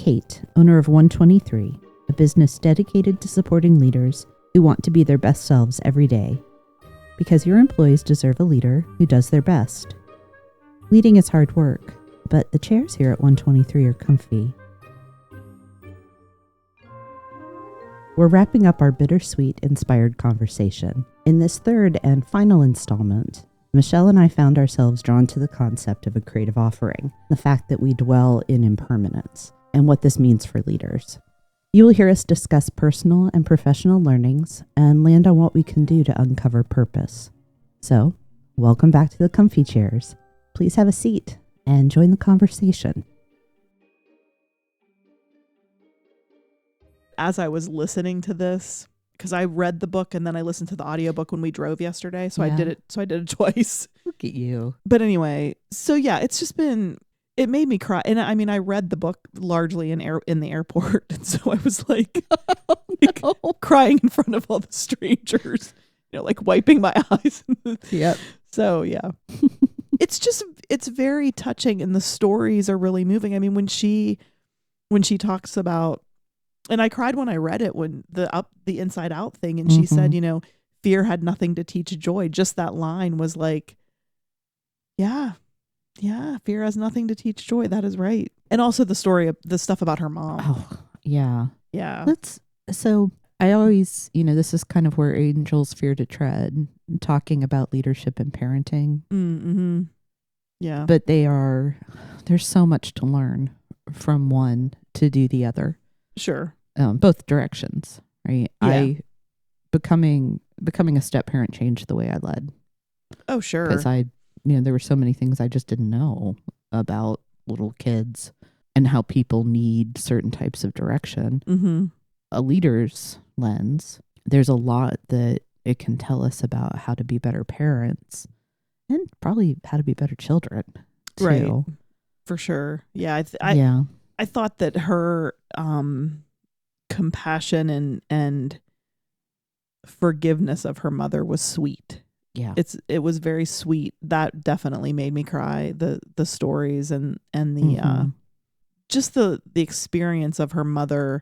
Kate, owner of 123, a business dedicated to supporting leaders who want to be their best selves every day. Because your employees deserve a leader who does their best. Leading is hard work, but the chairs here at 123 are comfy. We're wrapping up our Bittersweet inspired conversation. In this third and final installment, Michelle and I found ourselves drawn to the concept of a creative offering, the fact that we dwell in impermanence, and what this means for leaders. You will hear us discuss personal and professional learnings and land on what we can do to uncover purpose. So, welcome back to the comfy chairs. Please have a seat and join the conversation. As I was listening to this, because I read the book and then I listened to the audiobook when we drove yesterday, so I did it twice. Look at you. But anyway, so yeah, it's just been, it made me cry. And I mean, I read the book largely in the airport, and so I was like, crying in front of all the strangers, like wiping my eyes. Yep. So yeah. it's very touching, and the stories are really moving. I mean, when she talks about, and I cried when I read it, when the Inside Out thing, and she said, fear had nothing to teach joy. Just that line was like, yeah, fear has nothing to teach joy. That is right. And also the story of the stuff about her mom. Oh, yeah. Yeah. So I always, this is kind of where angels fear to tread, talking about leadership and parenting. Mm-hmm. Yeah. But there's so much to learn from one to do the other. Sure. Both directions, right? Yeah. Becoming a step parent changed the way I led. Oh, sure. Because there were so many things I just didn't know about little kids and how people need certain types of direction. Mm-hmm. A leader's lens, there's a lot that it can tell us about how to be better parents and probably how to be better children too. Right. For sure. Yeah. I thought that her compassion and forgiveness of her mother was sweet. Yeah. It was very sweet. That definitely made me cry. The stories and the just the experience of her mother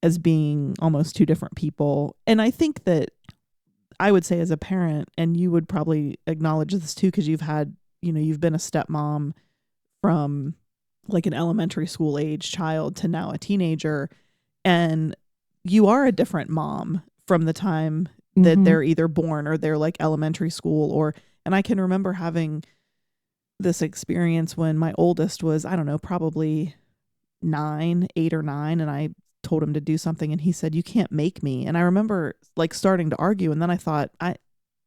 as being almost two different people. And I think that I would say as a parent, and you would probably acknowledge this too, because you've been a stepmom from like an elementary school age child to now a teenager, and you are a different mom from the time that they're either born or they're like elementary school and I can remember having this experience when my oldest was, I don't know, probably 8 or 9, and I told him to do something and he said, "You can't make me." And I remember like starting to argue, and then I thought, I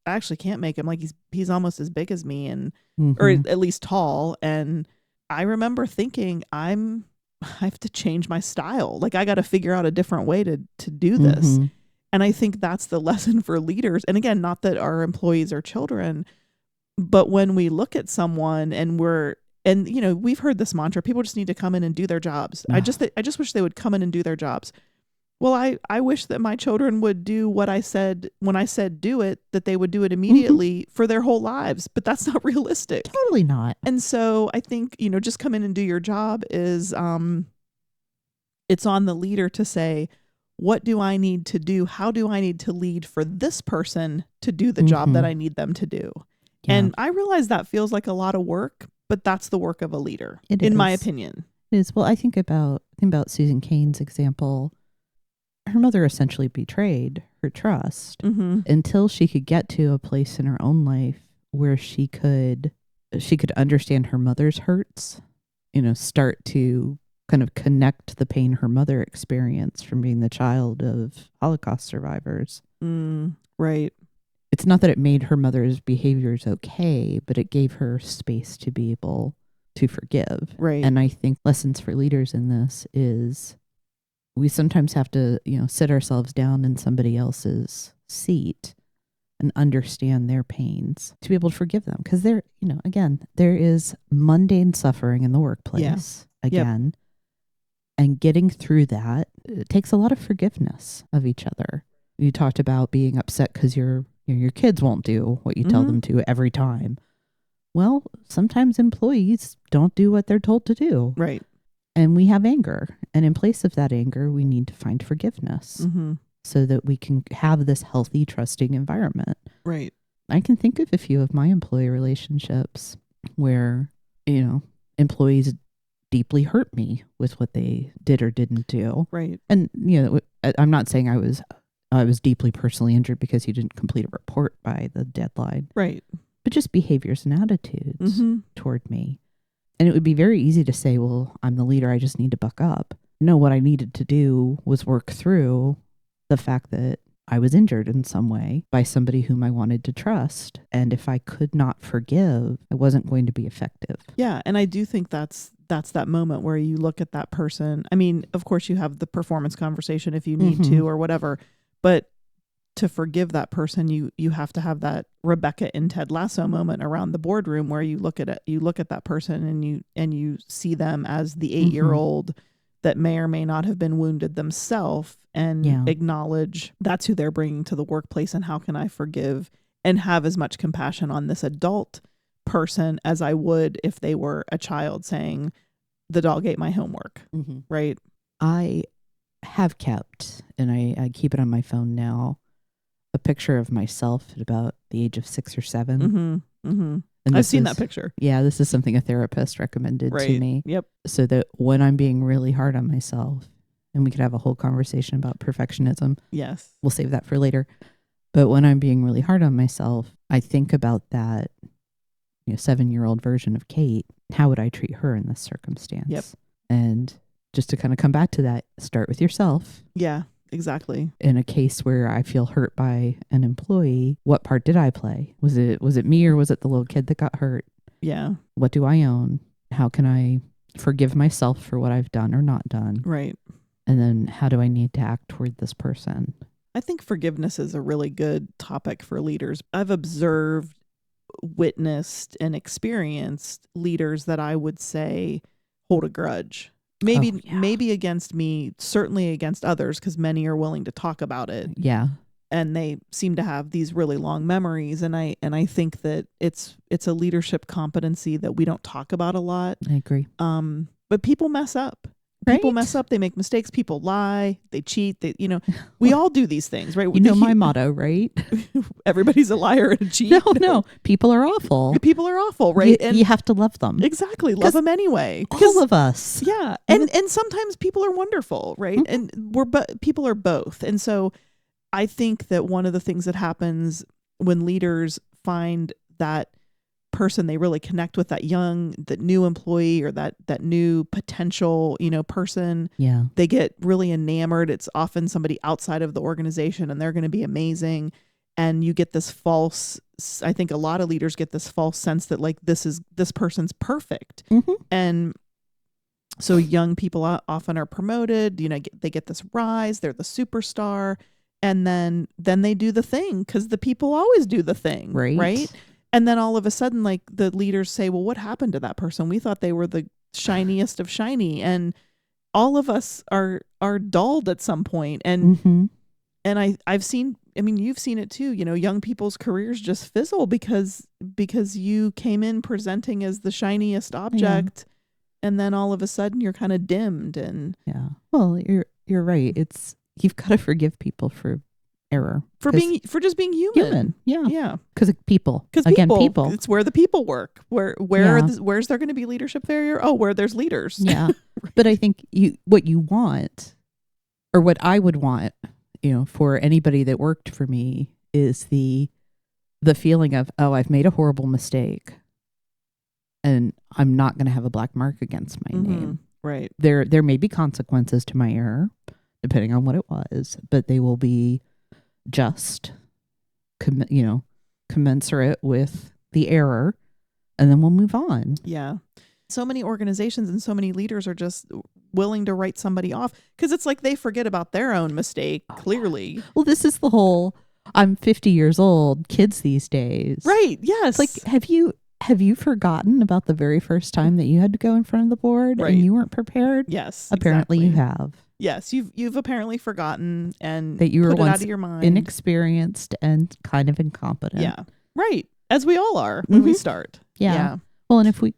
actually can't make him. Like he's almost as big as me, and or at least tall. And I remember thinking, I have to change my style. Like I got to figure out a different way to do this. And I think that's the lesson for leaders. And again, not that our employees are children, but when we look at someone and we've heard this mantra, people just need to come in and do their jobs. I just wish they would come in and do their jobs. Well, I wish that my children would do what I said when I said do it, that they would do it immediately for their whole lives, but that's not realistic. Totally not. And so I think, just come in and do your job is, it's on the leader to say, what do I need to do? How do I need to lead for this person to do the job that I need them to do? Yeah. And I realize that feels like a lot of work, but that's the work of a leader, in my opinion. It is. Well, I think about Susan Cain's example. Her mother essentially betrayed her trust until she could get to a place in her own life where she could understand her mother's hurts, start to kind of connect the pain her mother experienced from being the child of Holocaust survivors. Right. It's not that it made her mother's behaviors okay, but it gave her space to be able to forgive. Right. And I think lessons for leaders in this is we sometimes have to, sit ourselves down in somebody else's seat and understand their pains to be able to forgive them. Because there is mundane suffering in the workplace again. Yep. And getting through that, it takes a lot of forgiveness of each other. You talked about being upset because your kids won't do what you tell them to every time. Well, sometimes employees don't do what they're told to do. Right. And we have anger. And in place of that anger, we need to find forgiveness so that we can have this healthy, trusting environment. Right. I can think of a few of my employee relationships where, employees deeply hurt me with what they did or didn't do. Right. And, I'm not saying I was deeply personally injured because you didn't complete a report by the deadline. Right. But just behaviors and attitudes toward me. And it would be very easy to say, well, I'm the leader, I just need to buck up. No, what I needed to do was work through the fact that I was injured in some way by somebody whom I wanted to trust. And if I could not forgive, I wasn't going to be effective. Yeah. And I do think that's that moment where you look at that person. I mean, of course, you have the performance conversation if you need to or whatever. But to forgive that person, you have to have that Rebecca in Ted Lasso moment around the boardroom where you look at that person and you see them as the 8-year-old that may or may not have been wounded themselves and acknowledge that's who they're bringing to the workplace, and how can I forgive and have as much compassion on this adult person as I would if they were a child saying the dog ate my homework. Right. I have kept, and I keep it on my phone now, a picture of myself at about the age of 6 or 7. And I've seen that picture. Yeah, this is something a therapist recommended to me. Yep. So that when I'm being really hard on myself, and we could have a whole conversation about perfectionism. Yes. We'll save that for later. But when I'm being really hard on myself, I think about that 7-year-old version of Kate. How would I treat her in this circumstance? Yep. And just to kind of come back to that, start with yourself. Yeah. Exactly. In a case where I feel hurt by an employee, what part did I play? Was it me, or was it the little kid that got hurt? Yeah. What do I own? How can I forgive myself for what I've done or not done? Right. And then how do I need to act toward this person? I think forgiveness is a really good topic for leaders. I've observed, witnessed, and experienced leaders that I would say hold a grudge. Maybe against me, certainly against others, because many are willing to talk about it. Yeah. And they seem to have these really long memories. And I think that it's a leadership competency that we don't talk about a lot. I agree. But people mess up. People mess up. They make mistakes. People lie. They cheat. We all do these things, right? My motto, right? Everybody's a liar and a cheat. No. People are awful. People are awful, right? You have to love them. Exactly. Love them anyway. All of us. Yeah. And sometimes people are wonderful, right? And people are both. And so I think that one of the things that happens when leaders find that person they really connect with, that new employee or that new potential person, they get really enamored. It's often somebody outside of the organization and they're going to be amazing, and you get this false, I think a lot of leaders get this false sense that like this person's perfect. And so young people often are promoted, they get this rise, they're the superstar, and then they do the thing because the people always do the thing, right? And then all of a sudden, like the leaders say, well, what happened to that person? We thought they were the shiniest of shiny. And all of us are dulled at some point. And I've seen, you've seen it too, young people's careers just fizzle because you came in presenting as the shiniest object. And then all of a sudden you're kind of dimmed. And well, you're right. You've got to forgive people for error, for just being human. Because people, it's where the people work, where's there going to be leadership failure? Where there's leaders. Right. But I think what you want, or what I would want, for anybody that worked for me, is the feeling of, I've made a horrible mistake and I'm not going to have a black mark against my name. Right. There may be consequences to my error depending on what it was, but they will be just, commensurate with the error, and then we'll move on. Yeah. So many organizations and so many leaders are just willing to write somebody off because it's like they forget about their own mistake, clearly. Yeah. Well, this is the whole, I'm 50 years old, kids these days. Right, yes. Like, have you forgotten about the very first time that you had to go in front of the board and you weren't prepared? Yes, apparently exactly. You have. Yes, you've apparently forgotten and that you were put it once out of your mind. Inexperienced and kind of incompetent. Yeah, right. As we all are when we start. Yeah. Well, and if we,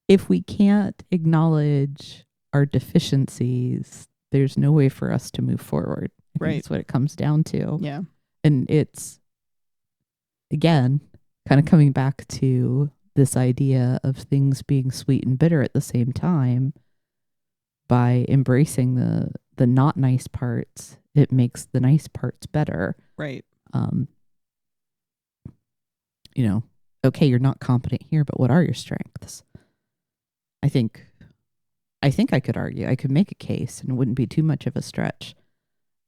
if we can't acknowledge our deficiencies, there's no way for us to move forward. I think that's what it comes down to. Yeah. And it's, again, kind of coming back to this idea of things being sweet and bitter at the same time. By embracing the not nice parts, it makes the nice parts better. Right. Okay, you're not competent here, but what are your strengths? I think I could argue, I could make a case, and it wouldn't be too much of a stretch,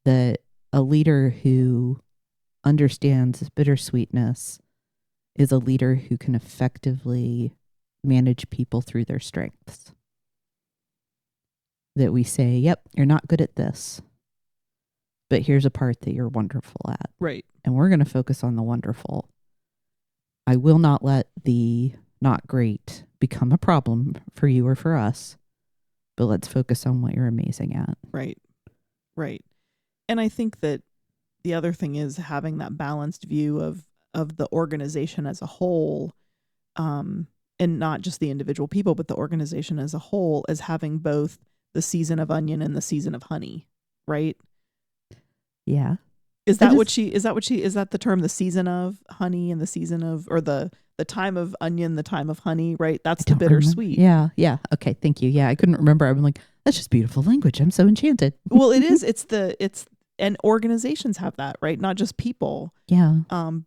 that a leader who understands bittersweetness is a leader who can effectively manage people through their strengths. That we say, yep, you're not good at this, but here's a part that you're wonderful at. Right. And we're going to focus on the wonderful. I will not let the not great become a problem for you or for us, but let's focus on what you're amazing at. Right. Right. And I think that the other thing is having that balanced view of the organization as a whole, and not just the individual people, but the organization as a whole, as having both the season of onion and the season of honey, right? Yeah. Is that the term, the season of honey and the season of, or the time of onion, the time of honey, right? That's the bittersweet. Yeah. Yeah. Okay. Thank you. Yeah. I couldn't remember. I'm like, that's just beautiful language. I'm so enchanted. Well, it is. And organizations have that, right? Not just people. Yeah.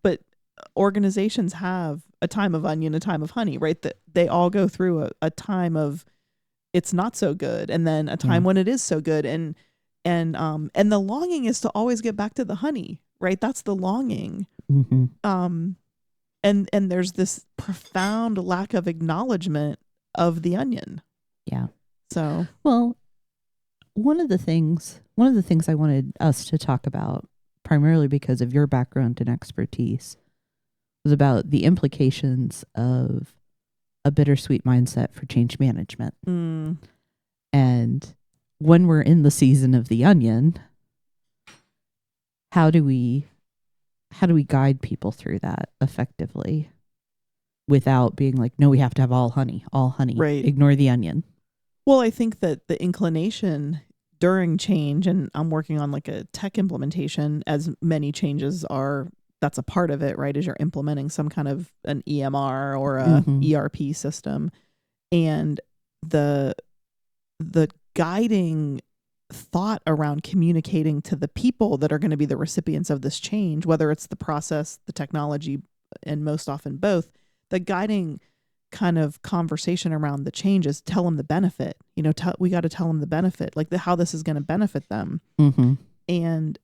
But organizations have a time of onion, a time of honey, right? That they all go through a time of it's not so good, and then a time when it is so good, and the longing is to always get back to the honey, right? That's the longing. Mm-hmm. And there's this profound lack of acknowledgement of the onion. Yeah. So, well, one of the things I wanted us to talk about, primarily because of your background and expertise, was about the implications of a bittersweet mindset for change management. And when we're in the season of the onion, how do we guide people through that effectively without being like, no, we have to have all honey, right. Ignore the onion. Well, I think that the inclination during change, and I'm working on like a tech implementation, as many changes are, that's a part of it, right? As you're implementing some kind of an EMR or a ERP system, and the guiding thought around communicating to the people that are going to be the recipients of this change, whether it's the process, the technology, and most often both, the guiding kind of conversation around the change is tell them the benefit. We got to tell them the benefit, like how this is going to benefit them. And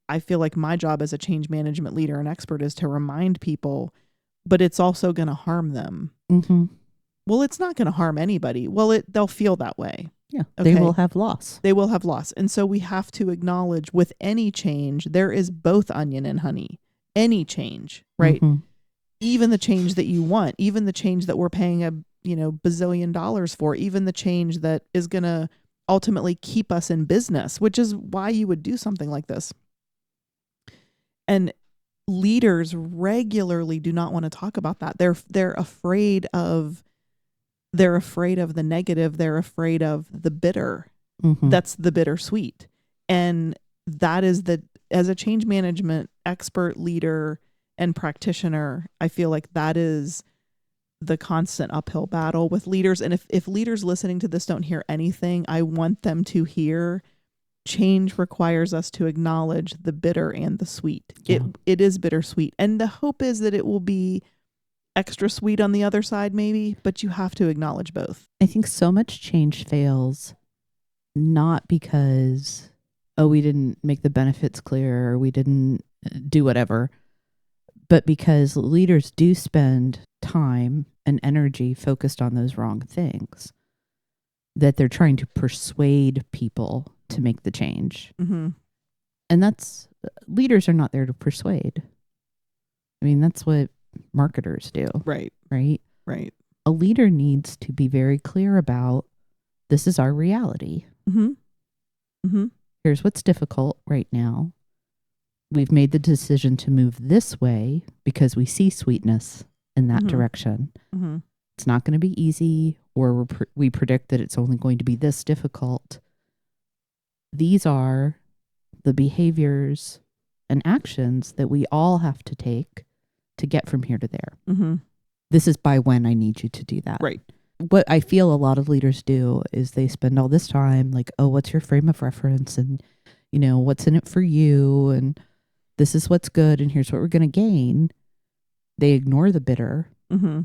I feel like my job as a change management leader and expert is to remind people, but it's also going to harm them. Well, it's not going to harm anybody. Well, they'll feel that way. Yeah. Okay? They will have loss. And so we have to acknowledge with any change, there is both onion and honey. Any change, right? Even the change that you want, even the change that we're paying a bazillion dollars for, even the change that is going to ultimately keep us in business, which is why you would do something like this. And leaders regularly do not want to talk about that. They're afraid of the negative. They're afraid of the bitter. That's the bittersweet. And that is as a change management expert, leader, and practitioner, I feel like that is the constant uphill battle with leaders. And if leaders listening to this don't hear anything, I want them to hear change requires us to acknowledge the bitter and the sweet. Yeah. It is bittersweet. And the hope is that it will be extra sweet on the other side, maybe, but you have to acknowledge both. I think so much change fails not because, we didn't make the benefits clear, or we didn't do whatever, but because leaders do spend time and energy focused on those wrong things, that they're trying to persuade people to make the change. And leaders are not there to persuade. I mean, that's what marketers do. Right. A leader needs to be very clear about, this is our reality. Here's what's difficult right now. We've made the decision to move this way because we see sweetness in that direction. It's not going to be easy. or we predict that it's only going to be this difficult. These are the behaviors and actions that we all have to take to get from here to there. Mm-hmm. This is by when I need you to do that. Right. What I feel a lot of leaders do is they spend all this time like, oh, what's your frame of reference? And, what's in it for you? And this is what's good. And here's what we're going to gain. They ignore the bitter. Mm-hmm.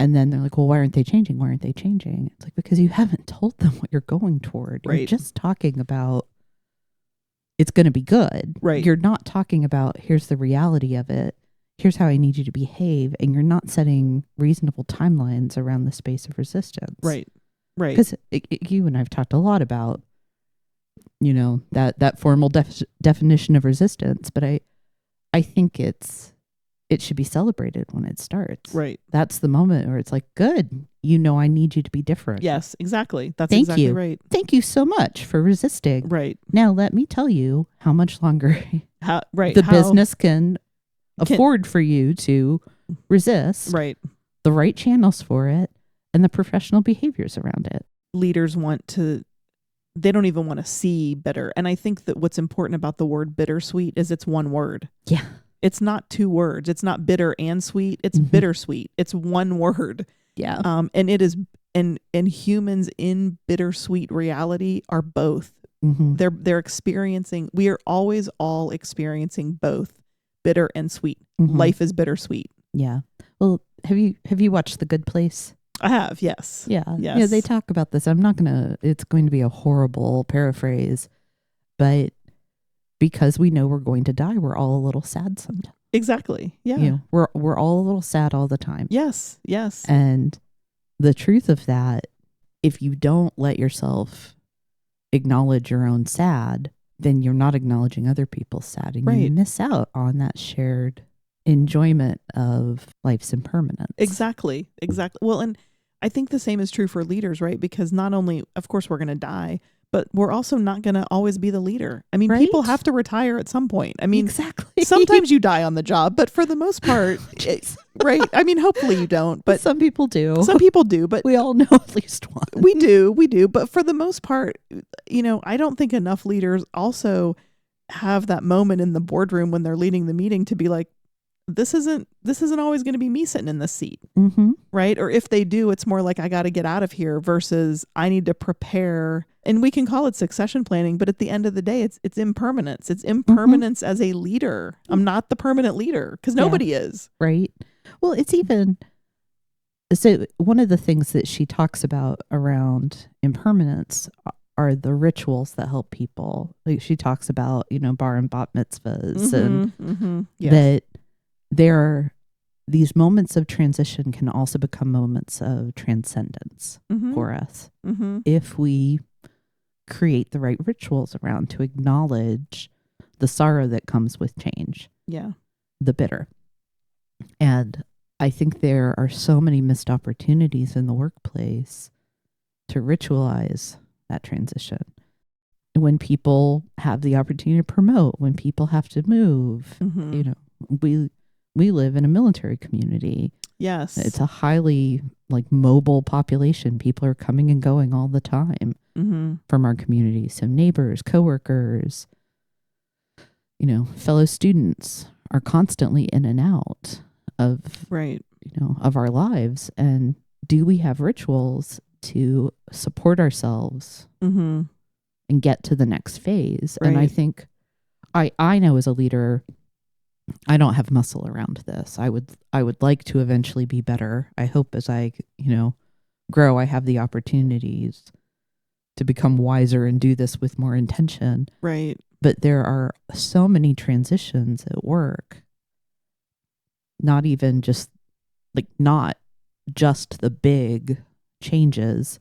And then they're like, well, why aren't they changing? Why aren't they changing? It's like, because you haven't told them what you're going toward. Right. You're just talking about it's going to be good. Right. You're not talking about here's the reality of it. Here's how I need you to behave. And you're not setting reasonable timelines around the space of resistance. Right. Right. Because you and I've talked a lot about, that formal definition of resistance. But I think it should be celebrated when it starts. Right. That's the moment where it's like, good, I need you to be different. Yes, exactly. That's Thank exactly you. right. Thank you so much for resisting. Right. Now let me tell you how much longer Right. the business can afford for you to resist. Right. The right channels for it and the professional behaviors around it. Leaders they don't even want to see bitter. And I think that what's important about the word bittersweet is it's one word. Yeah. It's not two words. It's not bitter and sweet. It's bittersweet. It's one word. Yeah. And it is, and humans in bittersweet reality are both. Mm-hmm. They're experiencing, we are always all experiencing both bitter and sweet. Mm-hmm. Life is bittersweet. Yeah. Well, have you watched The Good Place? I have, yes. Yeah. Yes. Yeah, they talk about this. It's going to be a horrible paraphrase, but because we know we're going to die, we're all a little sad sometimes. Exactly. Yeah. We're all a little sad all the time. Yes. Yes. And the truth of that, if you don't let yourself acknowledge your own sad, then you're not acknowledging other people's sad, and you miss out on that shared enjoyment of life's impermanence. Exactly. Well, and I think the same is true for leaders, right? Because not only, of course, we're going to die, but we're also not going to always be the leader. I mean, people have to retire at some point. I mean, exactly. Sometimes you die on the job, but for the most part, right? I mean, hopefully you don't, but some people do. Some people do, but we all know at least one. We do. But for the most part, I don't think enough leaders also have that moment in the boardroom when they're leading the meeting to be like, this isn't always going to be me sitting in this seat. Mm-hmm. Right. Or if they do, it's more like I got to get out of here versus I need to prepare. And we can call it succession planning, but at the end of the day, it's impermanence. It's impermanence as a leader. I'm not the permanent leader because nobody is. Right. Well, it's even, so one of the things that she talks about around impermanence are the rituals that help people. Like she talks about, bar and bat mitzvahs and that there are these moments of transition can also become moments of transcendence for us if we create the right rituals around to acknowledge the sorrow that comes with change. Yeah. The bitter. And I think there are so many missed opportunities in the workplace to ritualize that transition. When people have the opportunity to promote, when people have to move, we live in a military community. Yes. It's a highly mobile population. People are coming and going all the time from our community. So neighbors, coworkers, fellow students are constantly in and out of, of our lives. And do we have rituals to support ourselves and get to the next phase? Right. And I think I know as a leader, I don't have muscle around this. I would like to eventually be better. I hope as I, grow, I have the opportunities to become wiser and do this with more intention. Right. But there are so many transitions at work. Not even just not just the big changes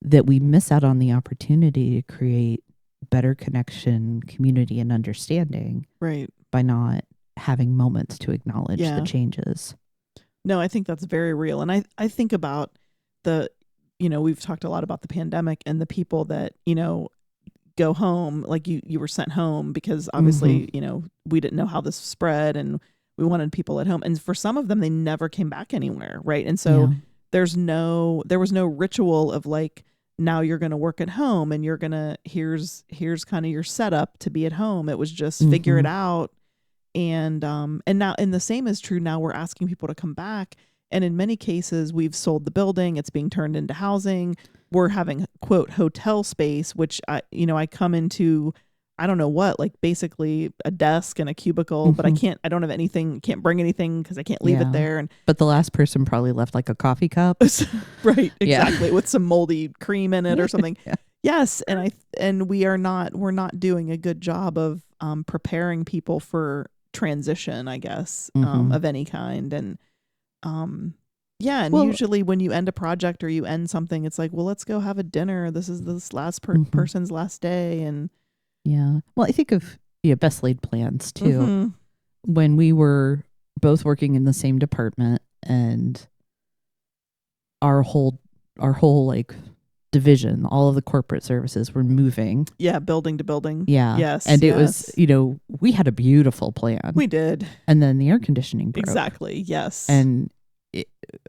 that we miss out on the opportunity to create better connection, community, and understanding. Right. By not having moments to acknowledge the changes. No, I think that's very real. And I think about we've talked a lot about the pandemic and the people that, go home, like you were sent home because obviously, we didn't know how this spread and we wanted people at home. And for some of them, they never came back anywhere. Right. And so there was no ritual of like, now you're going to work at home and you're going to, here's kind of your setup to be at home. It was just figure it out. And now, and the same is true now, we're asking people to come back. And in many cases, we've sold the building. It's being turned into housing. We're having, quote, hotel space, which I come into, I don't know what, like basically a desk and a cubicle, but I don't have anything, can't bring anything because I can't leave it there. But the last person probably left like a coffee cup. Right, exactly, with some moldy cream in it or something. Yeah. Yes, and we're not doing a good job of preparing people for transition, I guess, of any kind. And usually when you end a project or you end something, it's like, well, let's go have a dinner. This is this last person's last day. And yeah, well, I think of best laid plans too. When we were both working in the same department, and our whole like division, all of the corporate services were moving. Yeah, building to building. Yeah. Yes. And it was, we had a beautiful plan. We did. And then the air conditioning broke. Exactly. Yes. And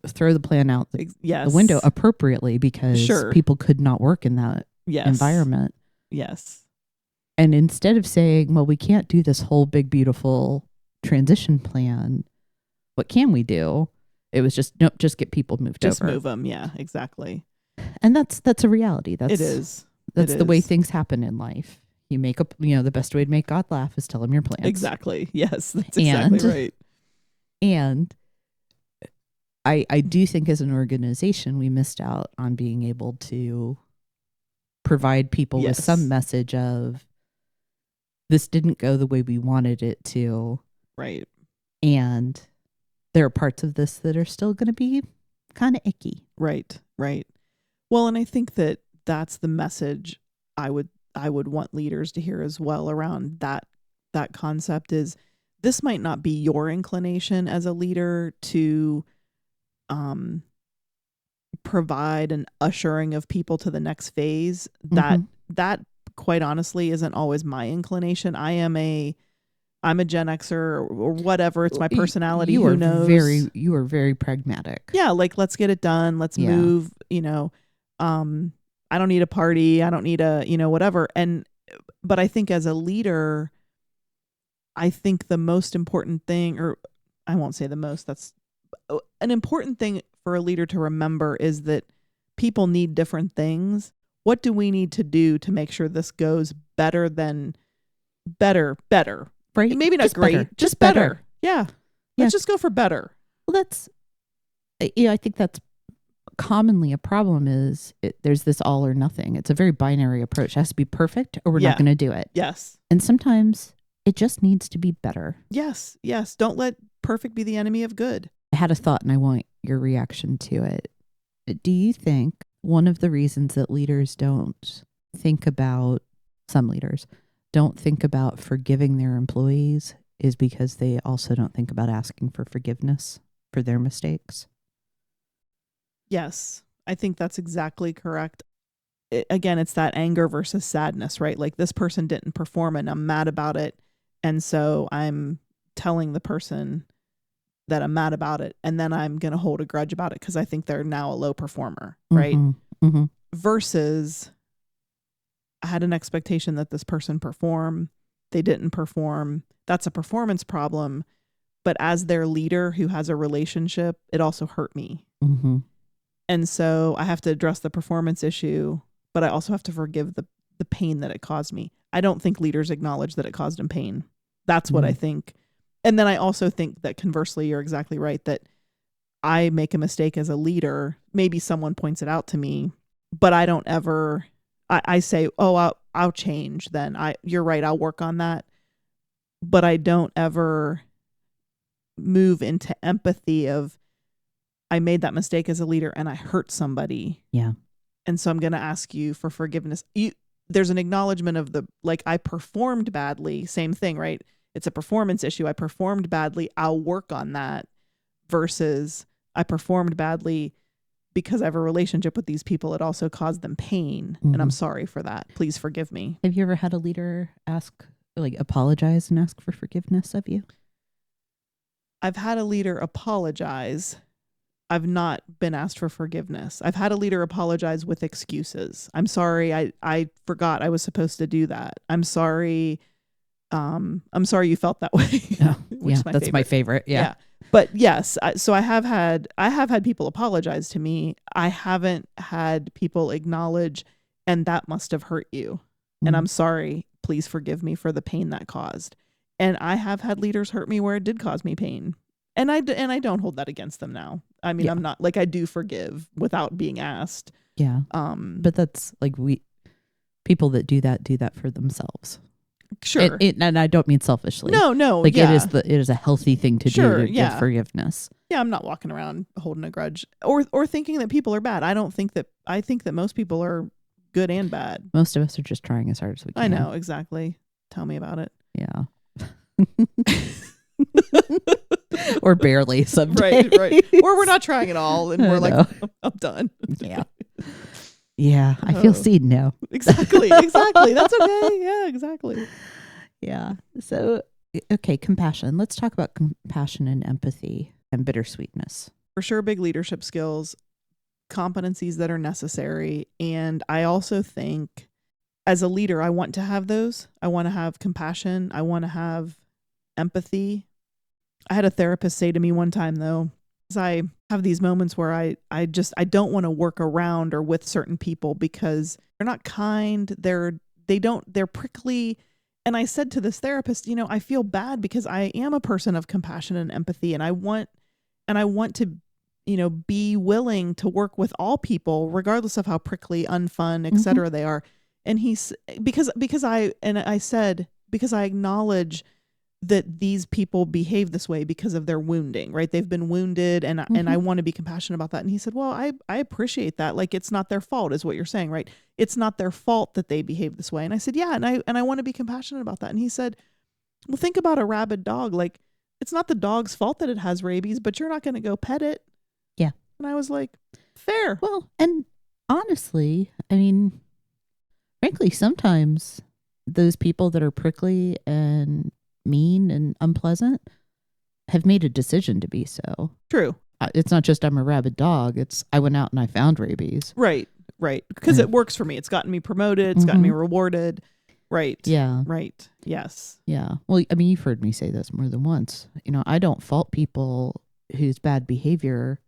throw the plan out the window appropriately, because people could not work in that environment. Yes. And instead of saying, well, we can't do this whole big, beautiful transition plan, what can we do? It was just, nope, just get people moved over. Just move them. Yeah, exactly. And that's a reality. It is. That's the way things happen in life. You make up, the best way to make God laugh is tell him your plans. Exactly. Yes, that's exactly right. And I do think as an organization, we missed out on being able to provide people with some message of, this didn't go the way we wanted it to. Right. And there are parts of this that are still going to be kind of icky. Right. Right. Well, and I think that that's the message I would want leaders to hear as well around that concept is, this might not be your inclination as a leader to provide an ushering of people to the next phase. That quite honestly isn't always my inclination. I'm a Gen Xer or whatever. It's my personality. Who knows? You are very pragmatic. Yeah. Like, let's get it done. Let's move, I don't need a party. I don't need a, whatever. But I think as a leader, I think the most important thing, or I won't say the most, that's an important thing for a leader to remember, is that people need different things. What do we need to do to make sure this goes better? Right? Maybe not just great, better. Just better. Yeah. Let's just go for better. Well, that's, I think that's commonly a problem, is there's this all or nothing. It's a very binary approach. It has to be perfect or we're not going to do it. Yes. And sometimes it just needs to be better. Yes. Yes. Don't let perfect be the enemy of good. I had a thought and I want your reaction to it. Do you think one of the reasons that some leaders don't think about forgiving their employees is because they also don't think about asking for forgiveness for their mistakes? Yes, I think that's exactly correct. Again, it's that anger versus sadness, right? Like, this person didn't perform and I'm mad about it. And so I'm telling the person that I'm mad about it. And then I'm going to hold a grudge about it because I think they're now a low performer, right? Versus, I had an expectation that this person perform. They didn't perform. That's a performance problem. But as their leader who has a relationship, it also hurt me. And so I have to address the performance issue, but I also have to forgive the pain that it caused me. I don't think leaders acknowledge that it caused them pain. That's what I think. And then I also think that conversely, you're exactly right, that I make a mistake as a leader. Maybe someone points it out to me, but I don't ever, I say, oh, I'll change then. You're right, I'll work on that. But I don't ever move into empathy of, I made that mistake as a leader and I hurt somebody. Yeah. And so I'm going to ask you for forgiveness. There's an acknowledgement of I performed badly. Same thing, right? It's a performance issue. I performed badly. I'll work on that. Versus I performed badly because I have a relationship with these people. It also caused them pain. And I'm sorry for that. Please forgive me. Have you ever had a leader apologize and ask for forgiveness of you? I've had a leader apologize. I've not been asked for forgiveness. I've had a leader apologize with excuses. I'm sorry. I forgot I was supposed to do that. I'm sorry. I'm sorry you felt that way. Yeah, that's my favorite. Yeah. But yes, so I have had people apologize to me. I haven't had people acknowledge, and that must have hurt you. And I'm sorry. Please forgive me for the pain that caused. And I have had leaders hurt me where it did cause me pain. And I don't hold that against them now. I mean, I'm not like, I do forgive without being asked. Yeah. But that's like, people that do that for themselves. Sure. And I don't mean selfishly. No. Like it is a healthy thing to do to give forgiveness. Yeah. I'm not walking around holding a grudge or thinking that people are bad. I think that most people are good and bad. Most of us are just trying as hard as we can. I know. Exactly. Tell me about it. Yeah. Or barely someday. Right. Or we're not trying at all and we're like, I'm done. Yeah. Yeah. I feel seen now. Exactly. That's okay. Yeah, exactly. Yeah. So, okay, compassion. Let's talk about compassion and empathy and bittersweetness. For sure, big leadership skills, competencies that are necessary. And I also think as a leader, I want to have those. I want to have compassion. I want to have empathy. I had a therapist say to me one time, though, as I have these moments where I don't want to work around or with certain people because they're not kind. They're prickly. And I said to this therapist, I feel bad because I am a person of compassion and empathy. And I want to, be willing to work with all people, regardless of how prickly, unfun, et cetera, they are. And because I acknowledge that these people behave this way because of their wounding, right? They've been wounded and I want to be compassionate about that. And he said, well, I appreciate that. Like, it's not their fault is what you're saying, right? It's not their fault that they behave this way. And I said, yeah. And I want to be compassionate about that. And he said, well, think about a rabid dog. Like, it's not the dog's fault that it has rabies, but you're not going to go pet it. Yeah. And I was like, fair. Well, and honestly, I mean, frankly, sometimes those people that are prickly and mean and unpleasant have made a decision to be so. True. It's not just I'm a rabid dog. It's I went out and I found rabies. Right. Because it works for me. It's gotten me promoted. It's gotten me rewarded. Right. Yeah. Right. Yes. Yeah. Well, I mean, you've heard me say this more than once. I don't fault people whose bad behavior,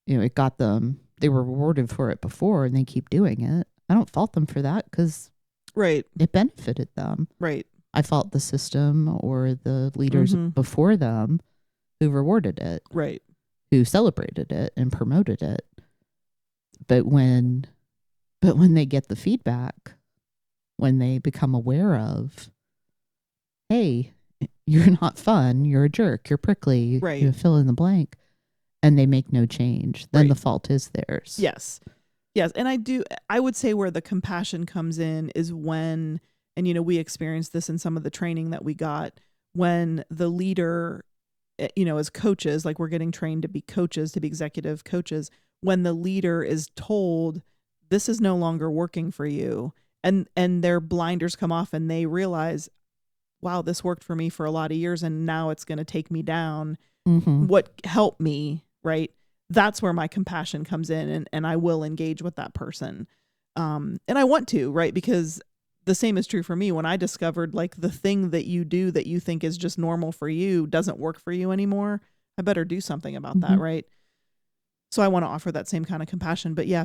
it got them, they were rewarded for it before and they keep doing it. I don't fault them for that because it benefited them. Right. I fault the system or the leaders before them who rewarded it. Right. Who celebrated it and promoted it. But when they get the feedback, when they become aware of, hey, you're not fun, you're a jerk, you're prickly, right. You fill in the blank, and they make no change, then the fault is theirs. Yes. And I would say where the compassion comes in is when, and we experienced this in some of the training that we got, when the leader, as coaches, like we're getting trained to be coaches, to be executive coaches, when the leader is told this is no longer working for you, and their blinders come off and they realize, wow, this worked for me for a lot of years and now it's going to take me down. What helped me, right? That's where my compassion comes in, and I will engage with that person. And I want to, right? Because the same is true for me. When I discovered like the thing that you do that you think is just normal for you doesn't work for you anymore, I better do something about that, right? So I want to offer that same kind of compassion. But yeah,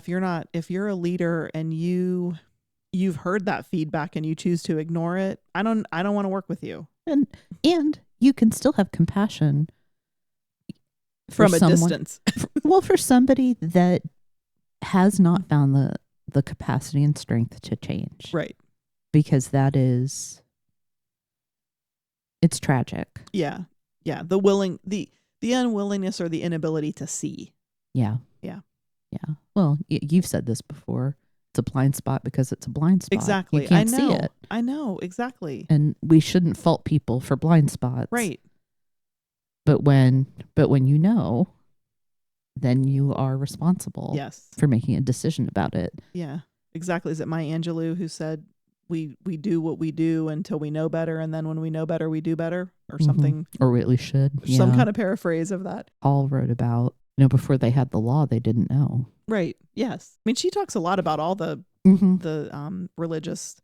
if you're a leader and you've heard that feedback and you choose to ignore it, I don't want to work with you. And you can still have compassion from a distance. For somebody that has not found the capacity and strength to change. Right. Because it's tragic. Yeah. Yeah. The unwillingness or the inability to see. Yeah. Yeah. Yeah. Well, you've said this before. It's a blind spot because it's a blind spot. Exactly. You can't see it. I know. Exactly. And we shouldn't fault people for blind spots. Right. But when then you are responsible. Yes. For making a decision about it. Yeah. Exactly. Is it Maya Angelou who said we do what we do until we know better, and then when we know better we do better, or something? Or we at least should. Some kind of paraphrase of that. Paul wrote about before they had the law, they didn't know. Right. Yes. I mean, she talks a lot about all the religious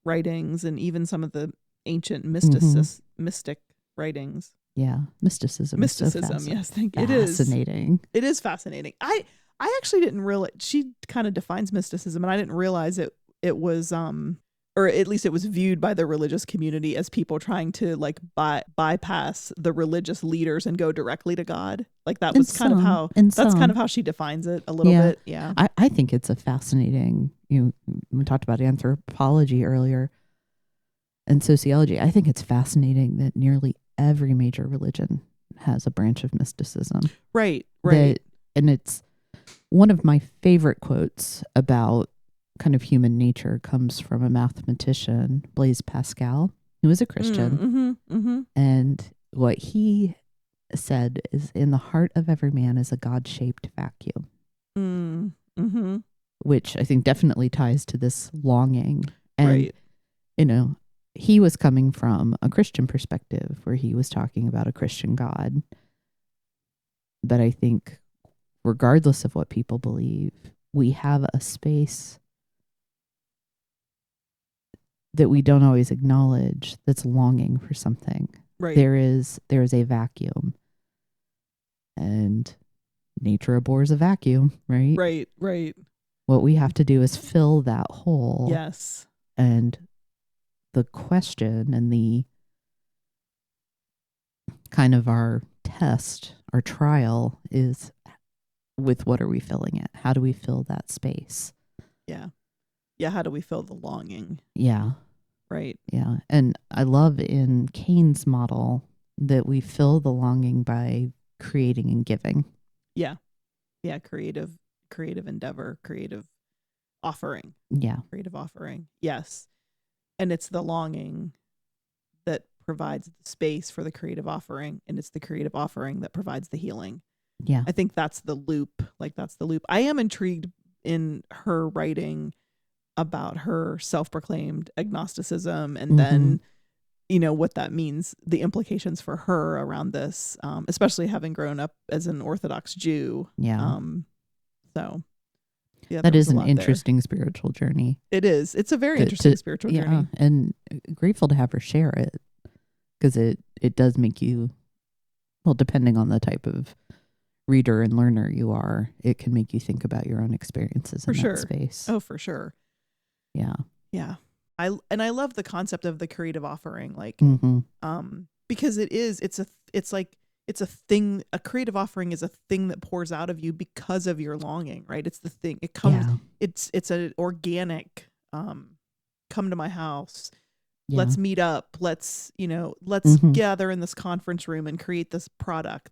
writings and even some of the ancient mystic writings. Yeah, mysticism. Is so yes, it is fascinating. It is fascinating. I actually didn't realize, she kind of defines mysticism, and I didn't realize it was or at least it was viewed by the religious community as people trying to like bypass the religious leaders and go directly to God. Like that was kind of how she defines it a little bit. Yeah. I think it's a fascinating, we talked about anthropology earlier and sociology. I think it's fascinating that nearly every major religion has a branch of mysticism. Right. And it's one of my favorite quotes about kind of human nature comes from a mathematician, Blaise Pascal, who was a Christian. And what he said is, in the heart of every man is a God-shaped vacuum. Which I think definitely ties to this longing. And, he was coming from a Christian perspective where he was talking about a Christian God. But I think regardless of what people believe, we have a space that we don't always acknowledge that's longing for something. Right. There is a vacuum. And nature abhors a vacuum, right? Right. What we have to do is fill that hole. Yes. And the question and the kind of our test, our trial is with what are we filling it? How do we fill that space? Yeah. Yeah, how do we fill the longing? Yeah. Right. Yeah. And I love in Cain's model that we fill the longing by creating and giving. Yeah. Yeah. Creative endeavor, creative offering. Yeah. Creative offering. Yes. And it's the longing that provides the space for the creative offering. And it's the creative offering that provides the healing. Yeah. I think that's the loop. I am intrigued in her writing about her self-proclaimed agnosticism and then what that means, the implications for her around this, especially having grown up as an Orthodox Jew. So that is an interesting spiritual journey. It is. It's a very interesting spiritual journey. And grateful to have her share it, because it does make you, well, depending on the type of reader and learner you are, it can make you think about your own experiences in that space. Oh, for sure. Yeah. Yeah. I love the concept of the creative offering, like, because it's a thing. A creative offering is a thing that pours out of you because of your longing, right? It's the thing. It comes. Yeah. It's an organic. Come to my house. Yeah. Let's meet up. Let's gather in this conference room and create this product.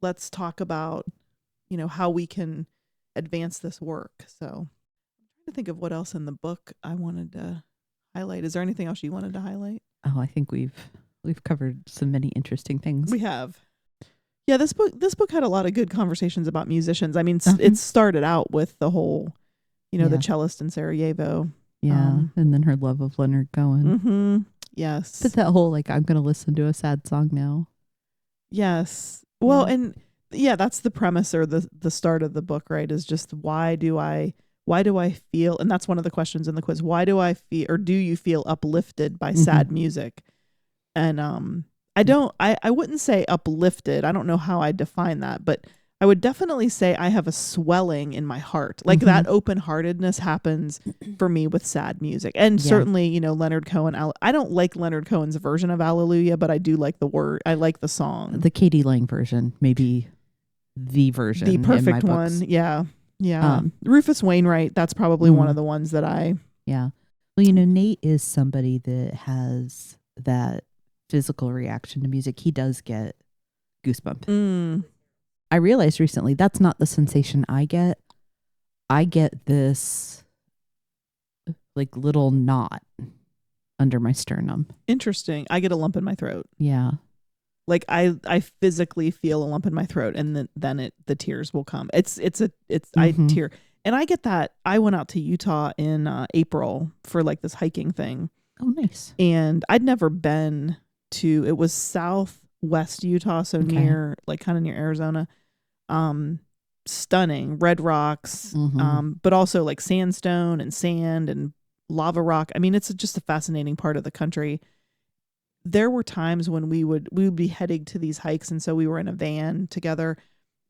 Let's talk about how we can advance this work. So I'm trying to think of what else in the book I wanted to highlight. Is there anything else you wanted to highlight? Oh, I think we've covered so many interesting things. We have. Yeah, this book had a lot of good conversations about musicians. I mean, it started out with the whole the cellist in Sarajevo. Yeah, and then her love of Leonard Cohen. Yes. But that whole I'm going to listen to a sad song now. Yes. Well, and that's the premise or the start of the book, right? Is just why do I feel, and that's one of the questions in the quiz. Why do I feel, or do you feel uplifted by sad music? And I wouldn't say uplifted. I don't know how I define that, but I would definitely say I have a swelling in my heart. Like that open-heartedness happens for me with sad music. And certainly, Leonard Cohen, I don't like Leonard Cohen's version of Alleluia, but I do like the word. I like the song. The Katie Lang version, maybe the version. The perfect in my one. books. Yeah. Yeah. Rufus Wainwright, that's probably one of the ones that Yeah. Well, Nate is somebody that has that physical reaction to music. He does get goosebumps. I realized recently that's not the sensation I get. I get this like little knot under my sternum. Interesting. I get a lump in my throat. Yeah. Like I physically feel a lump in my throat, and then the tears will come. I tear, and I get that. I went out to Utah in April for like this hiking thing. Oh, nice. And I'd never been to. It was southwest Utah, so near, like kind of near Arizona. Stunning red rocks, but also like sandstone and sand and lava rock. I mean, it's just a fascinating part of the country. There were times when we would be heading to these hikes, and so we were in a van together,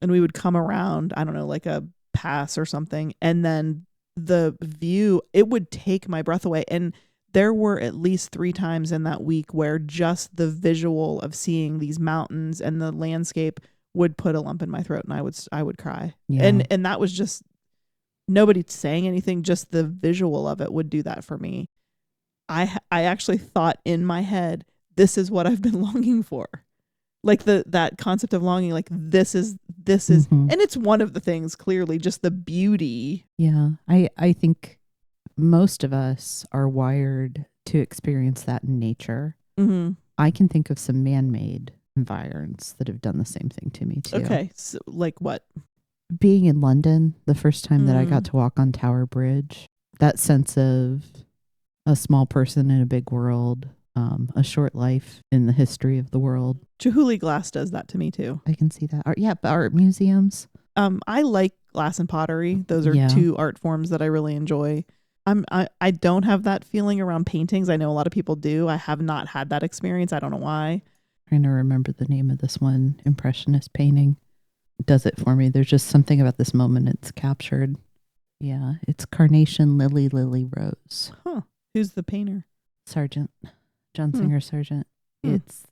and we would come around, I don't know, like a pass or something, and then the view, it would take my breath away. And there were at least 3 times in that week where just the visual of seeing these mountains and the landscape would put a lump in my throat, and I would cry. Yeah. And that was just nobody saying anything, just the visual of it would do that for me. I actually thought in my head, this is what I've been longing for. Like that concept of longing, like this is, and it's one of the things, clearly, just the beauty. Yeah. I think most of us are wired to experience that in nature. I can think of some man-made environs that have done the same thing to me too. Okay. So like what? Being in London, the first time that I got to walk on Tower Bridge, that sense of a small person in a big world, a short life in the history of the world. Chihuly Glass does that to me too. I can see that. Art museums. I like glass and pottery. Those are 2 art forms that I really enjoy. I don't have that feeling around paintings. I know a lot of people do. I have not had that experience. I don't know why. Trying to remember the name of this one impressionist painting. It does it for me. There's just something about this moment it's captured. Yeah, it's Carnation Lily Rose. Huh. Who's the painter? Sargent. John Singer Sargent. It's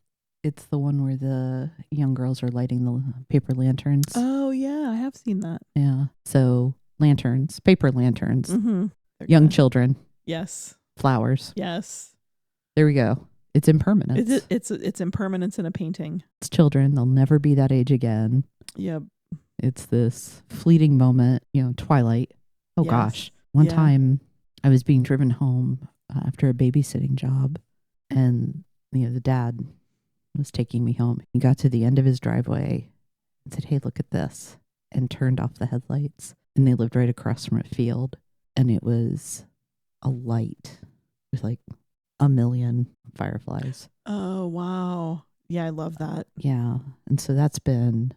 the one where the young girls are lighting the paper lanterns. Oh yeah, I have seen that. Yeah. So lanterns, paper lanterns, young children. Yes. Flowers. Yes. There we go. It's impermanence. It's impermanence in a painting. It's children. They'll never be that age again. Yep. It's this fleeting moment, twilight. Oh gosh. One time I was being driven home after a babysitting job, and the dad was taking me home. He got to the end of his driveway and said, "Hey, look at this," and turned off the headlights. And they lived right across from a field, and it was a light with like a million fireflies. Oh, wow. Yeah, I love that. Yeah. And so that's been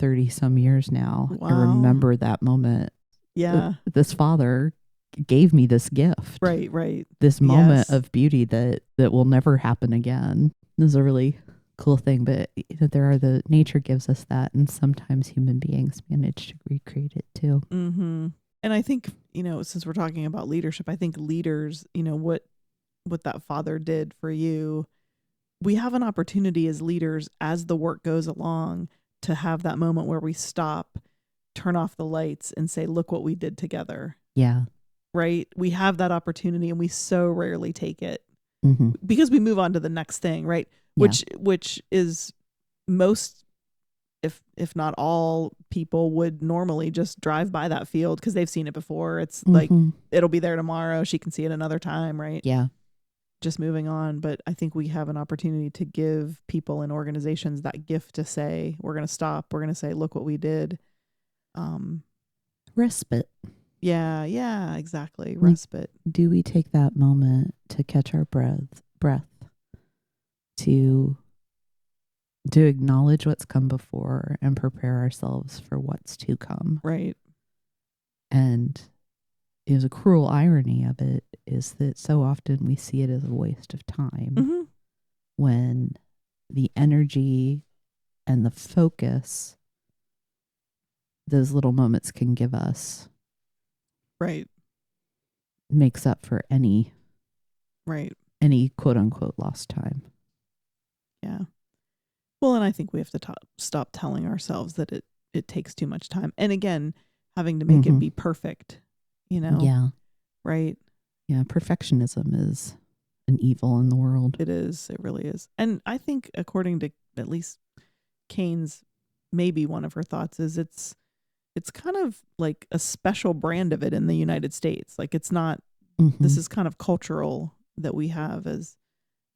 30 some years now. Wow. I remember that moment. Yeah. This father gave me this gift. Right. This moment of beauty that will never happen again. This is a really cool thing, but the nature gives us that, and sometimes human beings manage to recreate it too. And I think, since we're talking about leadership, I think leaders, what that father did for you, we have an opportunity as leaders, as the work goes along, to have that moment where we stop, turn off the lights, and say, look what we did together. Yeah. Right? We have that opportunity, and we so rarely take it because we move on to the next thing, right? Which is most, if not all people would normally just drive by that field because they've seen it before. It's like, it'll be there tomorrow. She can see it another time, right? Yeah. Just moving on. But I think we have an opportunity to give people and organizations that gift to say, we're going to stop. We're going to say, look what we did. Respite. Yeah, exactly. Respite. Do we take that moment to catch our breath, to acknowledge what's come before and prepare ourselves for what's to come? Right. And the cruel irony of it is that so often we see it as a waste of time when the energy and the focus those little moments can give us right makes up for any quote unquote lost time. Yeah. Well, and I think we have to stop telling ourselves that it takes too much time. And again, having to make it be perfect, Yeah. Right. Yeah. Perfectionism is an evil in the world. It is. It really is. And I think according to at least Cain's, maybe one of her thoughts is it's kind of like a special brand of it in the United States. Like it's not This is kind of cultural that we have as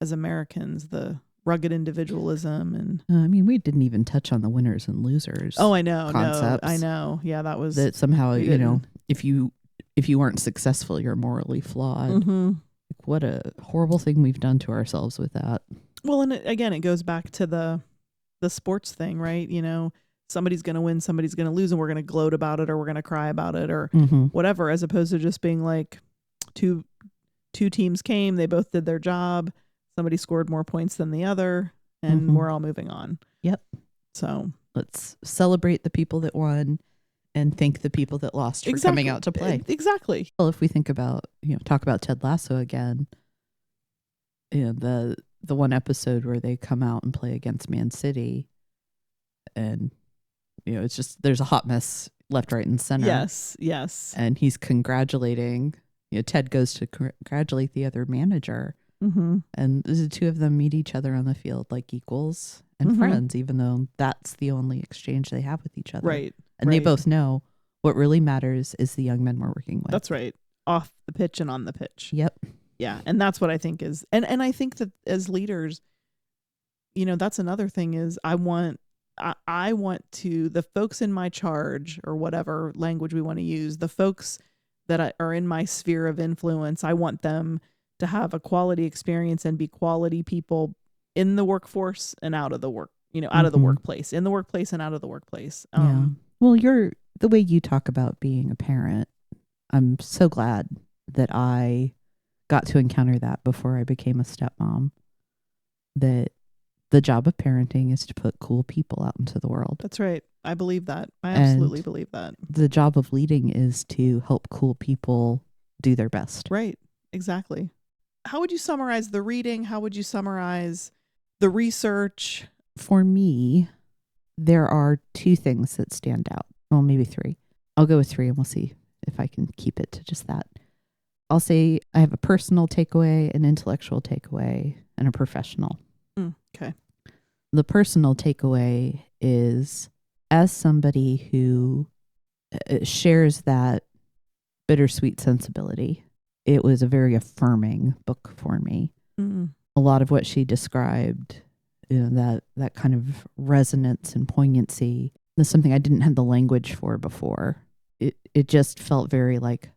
Americans, the rugged individualism. And I mean, we didn't even touch on the winners and losers. Oh, I know. Concepts. No, I know. Yeah, that was that somehow, you know, if you aren't successful, you're morally flawed. Like, what a horrible thing we've done to ourselves with that. Well, and again, it goes back to the sports thing, right? You know, somebody's going to win, somebody's going to lose, and we're going to gloat about it, or we're going to cry about it, or whatever, as opposed to just being like, two teams came, they both did their job, somebody scored more points than the other, and we're all moving on. Yep. So let's celebrate the people that won and thank the people that lost for coming out to play. Exactly. Well, if we think about, talk about Ted Lasso again, the one episode where they come out and play against Man City, and it's just, there's a hot mess left, right, and center. Yes. And he's congratulating, Ted goes to congratulate the other manager, and the two of them meet each other on the field like equals and friends, even though that's the only exchange they have with each other. Right. And they both know what really matters is the young men we're working with. That's right. Off the pitch and on the pitch. Yep. Yeah. And that's what I think is, and I think that as leaders, that's another thing is I want to, the folks in my charge, or whatever language we want to use, the folks that are in my sphere of influence, I want them to have a quality experience and be quality people in the workforce and out of the work, out of the workplace, in the workplace and out of the workplace. Yeah. Well, the way you talk about being a parent, I'm so glad that I got to encounter that before I became a stepmom, that the job of parenting is to put cool people out into the world. That's right. I believe that. I absolutely believe that. The job of leading is to help cool people do their best. Right. Exactly. How would you summarize the reading? How would you summarize the research? For me, there are two things that stand out. Well, maybe three. I'll go with three and we'll see if I can keep it to just that. I'll say I have a personal takeaway, an intellectual takeaway, and a professional. Okay. The personal takeaway is, as somebody who shares that bittersweet sensibility, it was a very affirming book for me. A lot of what she described, that kind of resonance and poignancy, is something I didn't have the language for before. It just felt very like,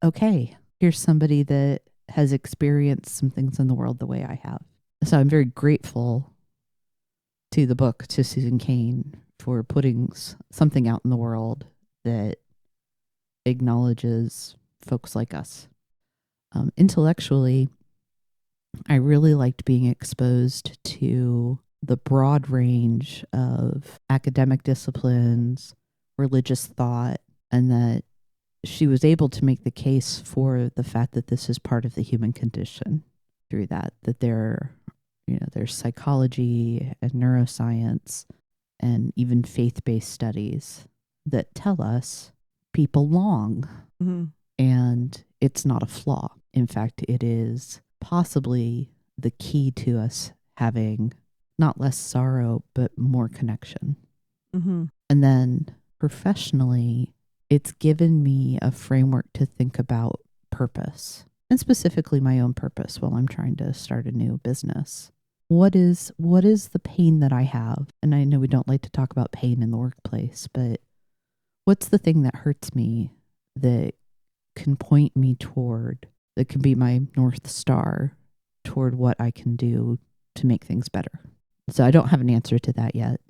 okay, here's somebody that has experienced some things in the world the way I have. So I'm very grateful to the book, to Susan Cain, for putting something out in the world that acknowledges folks like us. Intellectually, I really liked being exposed to the broad range of academic disciplines, religious thought, and that she was able to make the case for the fact that this is part of the human condition through that there's psychology and neuroscience and even faith-based studies that tell us people long, and it's not a flaw. In fact, it is possibly the key to us having not less sorrow, but more connection. And then professionally, it's given me a framework to think about purpose, and specifically my own purpose while I'm trying to start a new business. What is the pain that I have? And I know we don't like to talk about pain in the workplace, but what's the thing that hurts me that can point me toward, that can be my North Star toward what I can do to make things better? So I don't have an answer to that yet.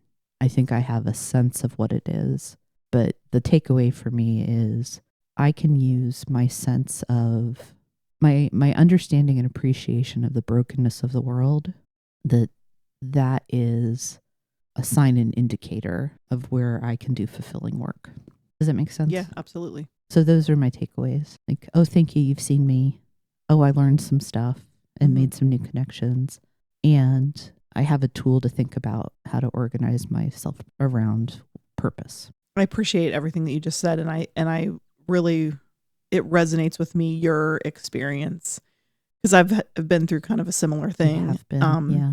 I think I have a sense of what it is, but the takeaway for me is I can use my sense of my understanding and appreciation of the brokenness of the world, that is a sign and indicator of where I can do fulfilling work. Does that make sense? Yeah, absolutely. So those are my takeaways. Like, oh, thank you, you've seen me. Oh, I learned some stuff and made some new connections. And I have a tool to think about how to organize myself around purpose. I appreciate everything that you just said. And I really, it resonates with me, your experience, because I've been through kind of a similar thing. You have been, yeah.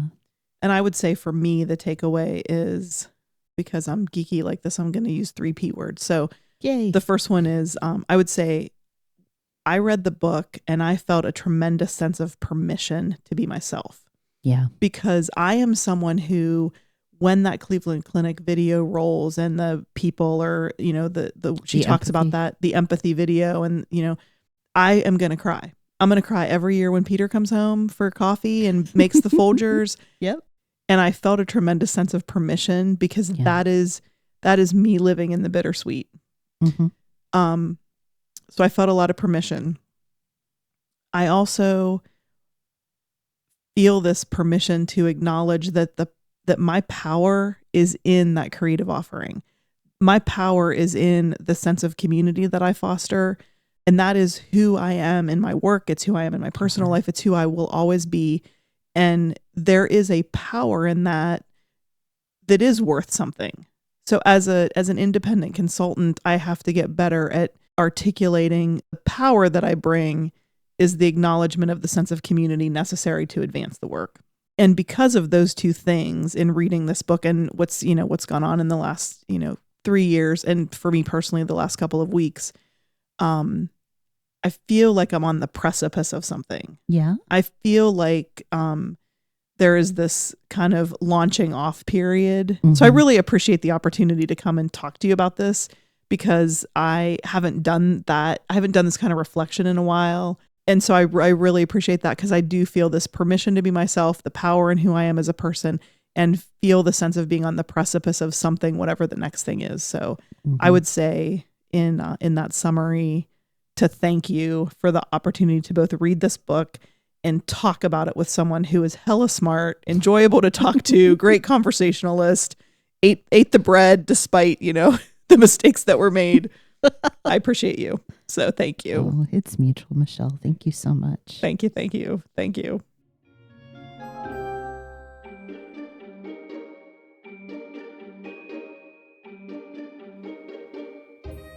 And I would say for me, the takeaway is, because I'm geeky like this, I'm going to use 3 P words. So yay. The first one is, I would say I read the book and I felt a tremendous sense of permission to be myself. Yeah. Because I am someone who, when that Cleveland Clinic video rolls and the people are, she talks empathy. about that, the empathy video, and, I am going to cry. I'm going to cry every year when Peter comes home for coffee and makes the Folgers. Yep. And I felt a tremendous sense of permission because that is me living in the bittersweet. Mm-hmm. So I felt a lot of permission. I also feel this permission to acknowledge that that my power is in that creative offering. My power is in the sense of community that I foster. And that is who I am in my work. It's who I am in my personal life. It's who I will always be. And there is a power in that is worth something. So as an independent consultant, I have to get better at articulating the power that I bring is the acknowledgement of the sense of community necessary to advance the work. And because of those two things in reading this book and what's gone on in the last, 3 years, and for me personally, the last couple of weeks, I feel like I'm on the precipice of something. Yeah. I feel like there is this kind of launching off period. Mm-hmm. So I really appreciate the opportunity to come and talk to you about this because I haven't done that. I haven't done this kind of reflection in a while. And so I really appreciate that because I do feel this permission to be myself, the power in who I am as a person, and feel the sense of being on the precipice of something, whatever the next thing is. So I would say in that summary to thank you for the opportunity to both read this book and talk about it with someone who is hella smart, enjoyable to talk to, great conversationalist, ate the bread despite, the mistakes that were made. I appreciate you. So thank you. Oh, it's mutual, Michelle. Thank you so much. Thank you. Thank you. Thank you.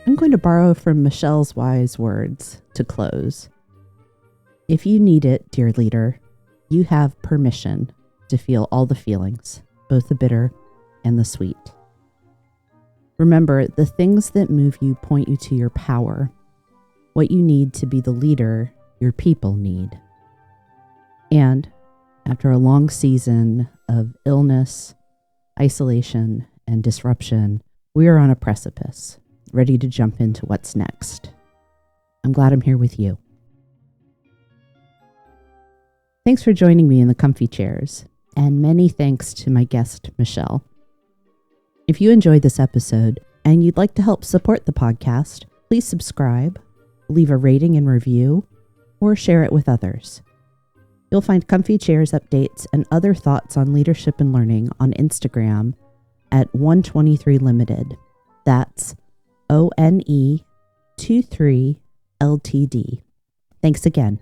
I'm going to borrow from Michelle's wise words to close. If you need it, dear leader, you have permission to feel all the feelings, both the bitter and the sweet. Remember, the things that move you point you to your power, what you need to be the leader your people need. And after a long season of illness, isolation, and disruption, we are on a precipice, ready to jump into what's next. I'm glad I'm here with you. Thanks for joining me in the comfy chairs, and many thanks to my guest, Michelle. If you enjoyed this episode and you'd like to help support the podcast, please subscribe, leave a rating and review, or share it with others. You'll find Comfy Chairs updates and other thoughts on leadership and learning on Instagram at 123 Limited. That's ONE23 LTD. Thanks again.